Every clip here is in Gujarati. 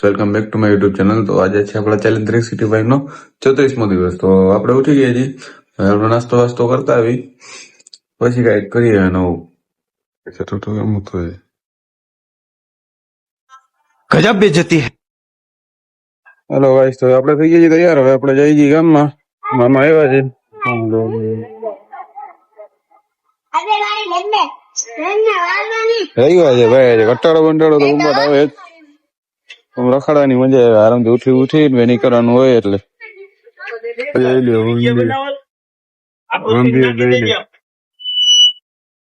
Welcome back to my YouTube channel. તો આજે છે આપણા ચેલેન્જ 365 નો 34મો દિવસ. તો આપણે ઉઠી ગયા છીએ, આપણે નાસ્તો વાસ્તો કરતા આવી, પછી કઈક કરીએ નવું. ગજબ બેइज्जती है. હેલો ગાઈસ, તો આપણે થઈ ગયા છીએ તૈયાર. હવે આપણે જઈ છીએ ગામમાં. મામા આવ્યા છે. થઈ ગયા છે ભાઈ, ઘટાડો બંટાડો તો ઉંમર આવે જ. રખડવાની મજા આવે, આરામથી ઉઠી નીકળવાનું હોય એટલે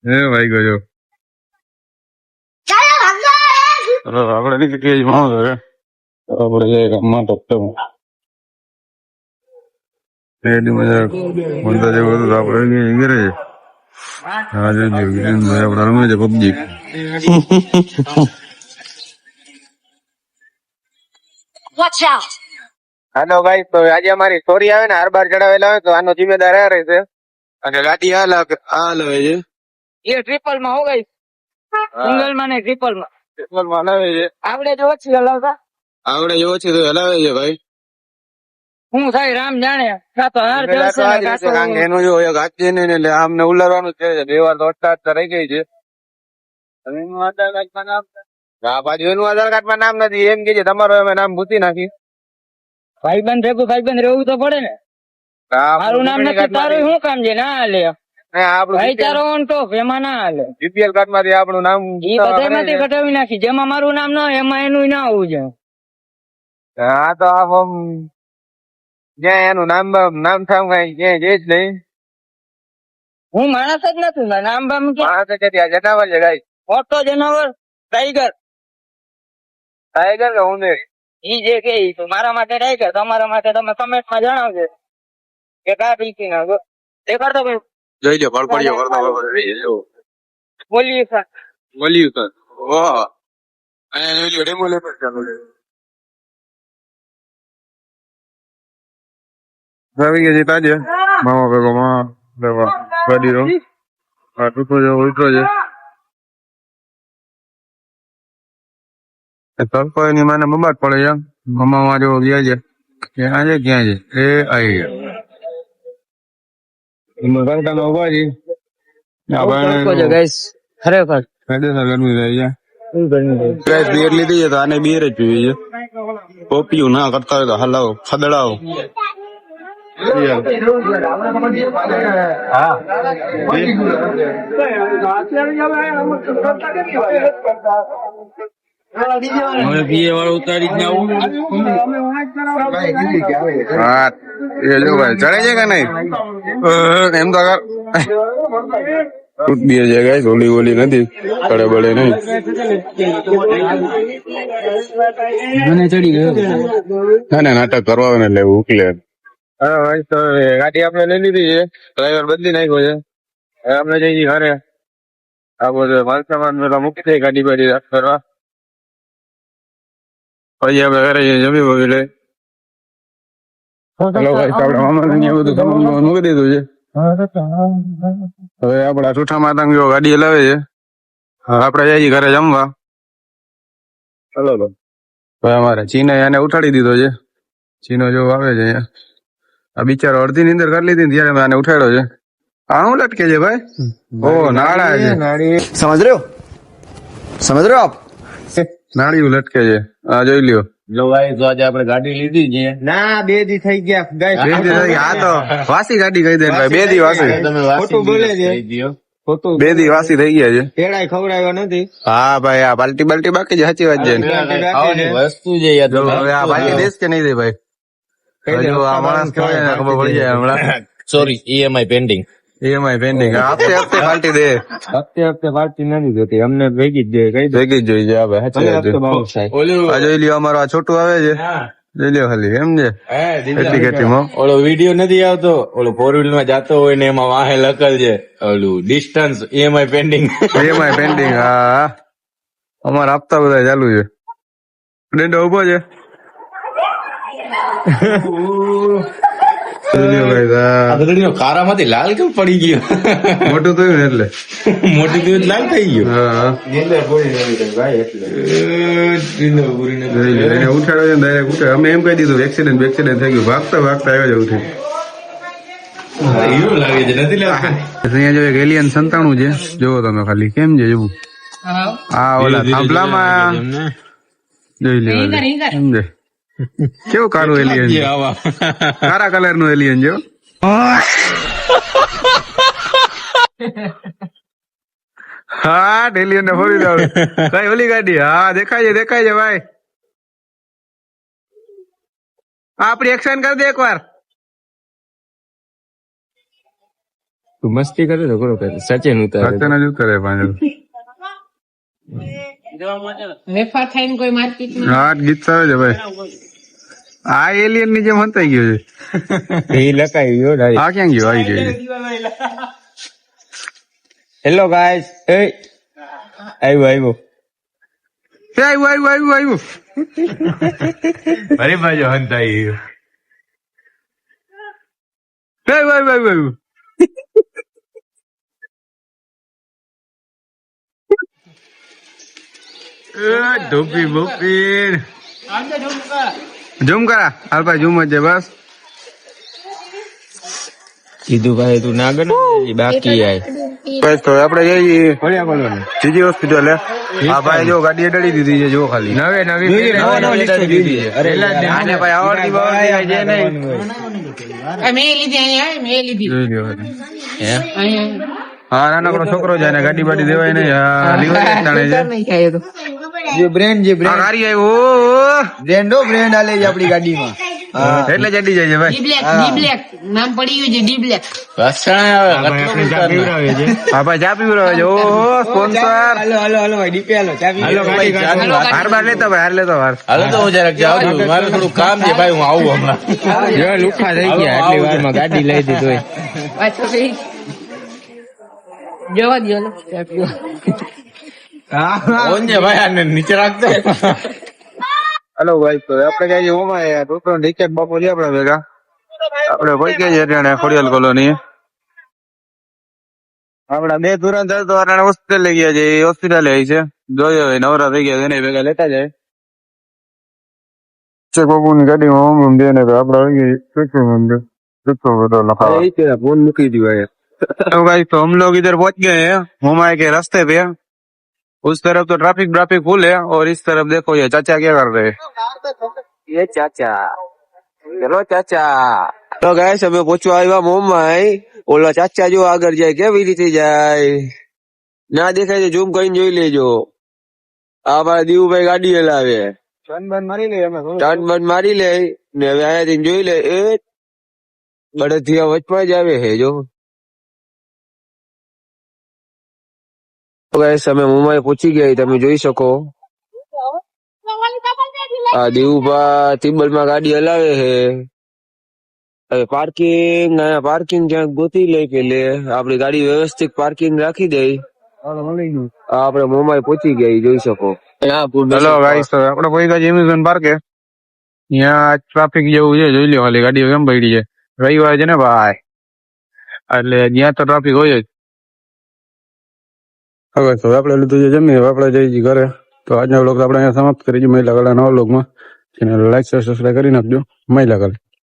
હે ભાઈ ગયો આપડે નીકળી માણસ હવે આપડે જઈએ ગામમાં. એટલી મજા મનતા જેવું હતું આપડે ઘરે આપડે રમે છે પબજી. હેલો ગાઈસ, તો આજે અમારી સ્ટોરી આવે ને હાર ચડાવેલા હોય તો આનો જિમ્મેદાર આ રહેશે. અને ગાડી આ લાવે છે એ ટ્રિપલ માં હો ગઈ, સિંગલ માં નહીં ટ્રિપલ માં હલાવે છે. આવડે જો ઓછી હલાવતા, આવડે જો ઓછી તો હલાવે છે ભાઈ. હું થાય રામ જાણે કાતો હાર જશે એનું જો એક હાથ છે ને એટલે આમને ઉલારવાનું છે. બે વાર તો અટતા રહી ગઈ છે. એનું આધાર કાર્ડ માં નામ, હા બાજુ એનું આધાર કાર્ડ માં નામ નથી એમ કે છે. તમારું અમે નામ ભૂતી નાખી. ભાઈબંધ ભેગું ભાઈબંધ રહેવું તો પડે ને. મારું નામ નથી, તારું શું કામ છે? ના હાલે ભાઈચારો ઓન ટોપ, એમાં ના હાલે. બીપીએલ કાર્ડ માંથી આપણું નામ ઈ બધામાંથી કઢાવી નાખી. જેમાં મારું નામ ના હોય એમાં એનું ના હોવું જોઈએ. હા તો આમ જ્યાં એનું નામ થામ કઈ ક્યાંય જે જ નહીં. હું માણસ જ નથી, નામ બામ માણસ જ જનાવર છે ગાય. મોટો જનાવર ટાઈગર કે ઉંદર ઈ જે કે મારા માટે ટાઈગર, તમારા માટે તમે કમેન્ટ માં જણાવજો કે કા પીકી ના દેખાડતો ભાઈ. જોઈ લો પડપડિયો કરતો બોલ્યું સર વાહ અને જોઈ લો ડેમો લેટર ચાલુ છે. આવી ગયા છે તાજે મામા ભેગો માં લેવા ગાડી નો આ ટૂંકો છે ઉલટો છે. તડકો એની માને બબાટ પડે છે. મામા માં જેવો ગયા છે ક્યાં છે એ આવી ગયા. બિયર લીધી છે તો આને બિયર જ પીવી છે. પોપિયું ના કરતા હોય તો હલાવો ખદડાવો. હવે પીએ વાળું ઉતારી જ આવું. હા એ જો ભાઈ ચડે છે કે નહીં એમ તો તૂટબીએ છે ગાઈસ, ઓલી ઓલી નથી, ચડે બળે નહીં. ના ના નાટક કરવા ને એટલે ઉકલે. હા ભાઈ, તો ગાડી આપણે લઈ લીધી છે, ડ્રાઈવર બદલી નાખ્યો છે. હવે આપણે જઈએ ઘરે. આ બધું માલ સામાન પેલા મૂકી દઈએ ગાડી બાડી રાખ કરવા. પછી આપણે ઘરે જમી વગી લે. આપડે મામા બધું સામાન મૂકી દીધું છે. હવે આપડા છૂઠા માતંગીઓ ગાડી હલાવે છે. આપડે જઈએ ઘરે જમવા. ચલો તો હવે અમારે ચીને એને ઉઠાડી દીધો છે. ચીનો જો આવે છે અહીંયા. આ બિચારો અડધી ની અંદર કરી લીધી ને ત્યારે મેં આને ઉઠાડ્યો છે. આ શું લટકે છે ભાઈ? ઓ નાળા છે. समझ रहे हो आप? નાળિયું લટકે છે. આ જોઈ લ્યો. જો ભાઈ, તો આજે આપણે ગાડી લીધી છે. ના 2 દી થઈ ગયા. 2 દી થઈ ગયા. આ તો વાસી ગાડી કહી દે ભાઈ. 2 દી વાસી. ખોટું બોલે છે. 2 દી વાસી થઈ ગયા છે. પેડાય ખવડાવ્યો નથી. હા ભાઈ, આ બાલ્ટી બાકી છે. સાચી વાત છે. વસ્તુ છે યાર. હવે આ બાલ્ટી દેશ કે નહીં દે ભાઈ? હજુ આ માણસ ખબર પડી જાય હમણાં. Sorry, EMI pending. EMI pending. હપ્તે પાર્ટી દે. હપ્તે પાર્ટી નથી જોતી અમને. ભેગી જ જોઈએ. ભેગી જ જોઈ છે. આ જોઈ લ્યો, અમારો આ છોટું આવે છે. જોઈ લ્યો ખાલી એમ છે. એટલી કેટલી ઓલો વિડીયો નથી આવતો, ઓલો 4 માં જાતો હોય ને એમાં વાહે લખેલ છે ઓલું distance EMI pending. EMI pending. હા અમારા હપ્તા બધા ચાલુ છે. ડેન્ડો ઉભો છે. જોઈ લ્યો guys, આ ગધડીનો કારામાંથી લાલ કેમ પડી ગયો? મોટું થયું ને એટલે. મોટી દિવસ લાલ થઈ ગયો. હા નીંદર પૂરી નથી થઈ ભાઈ એટલે. નીંદર પૂરી નથી જોઈ લ્યો, એને ઉઠાડ્યો છે ને direct ઉઠાડ્યો. અમે એમ કહી દીધું એક્સિડન્ટ થઈ ગયું, ભાગતા ભાગતા આવ્યો છે ઉઠી. હીરો લાગે છે નથી લાગતું? અહીંયા જો એક એલિયન 97 છે, જોવો તમે ખાલી કેમ છે જોવું. આ ઓલા થાંભલામાં જોઈ લ્યો સમજે કેવું કાળું એલિયન છે, આવા કાળા કલર નું એલિયન જો. હા એલિયન ને ફોડી દઉં ભાઈ, ઓલી ગાડી. હા દેખાય છે ભાઈ. આપડી એક્શન કરી દે એકવાર. તું મસ્તી કરે તો કરો સચિન ઉતારે રસ્તે જ ઉતરે પાછળ. વેફર થઈને કોઈ માર્કેટમાં હા ગીત આવે છે ભાઈ. આ એલિયન ની જેમ હંતાઈ ગયો છે. એ લકાઈ ગયો ડાયરેક્ટ. આ ક્યાં ગયો? આવી ગયો છે. હેલો ગાઈસ એ આવ્યો એ આવ્યું. અરે બાજુ હંતાઈ ગયો. આવ્યું. ધોપી બોપી ઝૂમ કરા હાલ ભાઈ, ઝૂમ જ છે બસ. કીધું ભાઈ તું ના ગણ બાકી આય બસ તો આપણે જઈએ ત્રીજી હોસ્પિટલ. હા ભાઈ જો ગાડી અડાડી દીધી છે, જો ખાલી નવી આને ભાઈ આવડતી બાવડતી છે નહીં. મેં લીધી અહીંયા મેં લીધી જોઈ લ્યો. અહીંયા હા નાનકડો છોકરો છે, એને ગાડી બાડી દેવાય નહીં. હા લીવર તાણે છે. નહીં ખાય તો જે બ્રેન્ડ આ ગાડી આવ્યો બ્રેન્ડ આલે છે આપડી ગાડીમાં. એટલે ચડી જાય છે ભાઈ. ડી બ્લેક નામ પડી ગયું છે ડી બ્લેક હા ભાઈ ચા પીવડાવે છે. ઓહો સ્પોન્સર. હાલો ભાઈ ડીપે હાલો હાર બાર લેતો ભાઈ, હાર લેતો હાર. હાલો તો હું જરાક જાઉં છું, મારું થોડું કામ છે ભાઈ, હું આવું હમણાં. લુખા થઈ ગયા આટલી વારમાં ગાડી લઈ દીધી. પાછો સહી જવા દો ને ચા પીવા. કોણ છે ભાઈ આને નીચે રાખતો? હલો ભાઈ, તો આપણે કઈ ઓમાં ડોક્ટર રિકેટ બાપુ છે આપડા ભેગા. આપણે પહોંચ્યા છીએ અટાણે ખોડિયાલ કોલોની. આપડા બે ધુરંધર તો અટાણે હોસ્પિટલ લઈ ગયા છે, એ હોસ્પિટલ છે. જોયો હોય નવરા થઈ ગયા એને ભેગા લેતા જાય. ચેક બાપુ ની ગાડીમાં ઓમ દે ને આપડે फोन मुकी दिया है। तो गाइस तो हम लोग इधर पहुंच गए हैं हुमायूं के रास्ते पे। उस तरफ तो ट्रैफिक फुल है और इस तरफ देखो ये चाचा क्या कर रहे हैं। ये चाचा चलो चाचा तो गाइस हमें पहुंचवा આવ્યા મુંબઈ। ઓલા ચાચા જો આગળ જાય કેવી રીતે જાય ના દેખાય તો ઝૂમ કરીને જોઈ લેજો। આ મારા દીવુભાઈ ગાડી હલાવે ટર્ન બંધ મારી લે ને હવે આયાથી જોઈ લે એ બળદિયા વચમાં જ આવે છે જો। તો ગાઈસ અમે મુંબઈ પહોંચી ગયા તમે જોઈ શકો। આ દીવુભા તિબલમાં ગાડી હલાવે છે। હવે પાર્કિંગ ક્યાંક ગોતી લઈ પેલે આપડી ગાડી વ્યવસ્થિત પાર્કિંગ રાખી દે। આપણે મુંબઈ પહોંચી ગયા જોઈ શકો। હેલો ગાઈસ તો આપણે કોઈ ગાડી એમેઝોન પાર્કે ત્યાં ટ્રાફિક જેવું છે જોઈ લ્યો ખાલી ગાડીઓ કેમ પડી છે। રવિવાર છે ને ભાઈ એટલે ત્યાં તો ટ્રાફિક હોય જ। હવે તો આપણે લીધું છે જમીન આપણે જઈએ ઘરે। તો આજના વ્લોગ આપણે અહીંયા સમાપ્ત કરી મહિલા કલા નવા વ્લોગમાં ચેનલ લાઈક સબસ્ક્રાઈબ કરી નાખજો મહિલા કલા।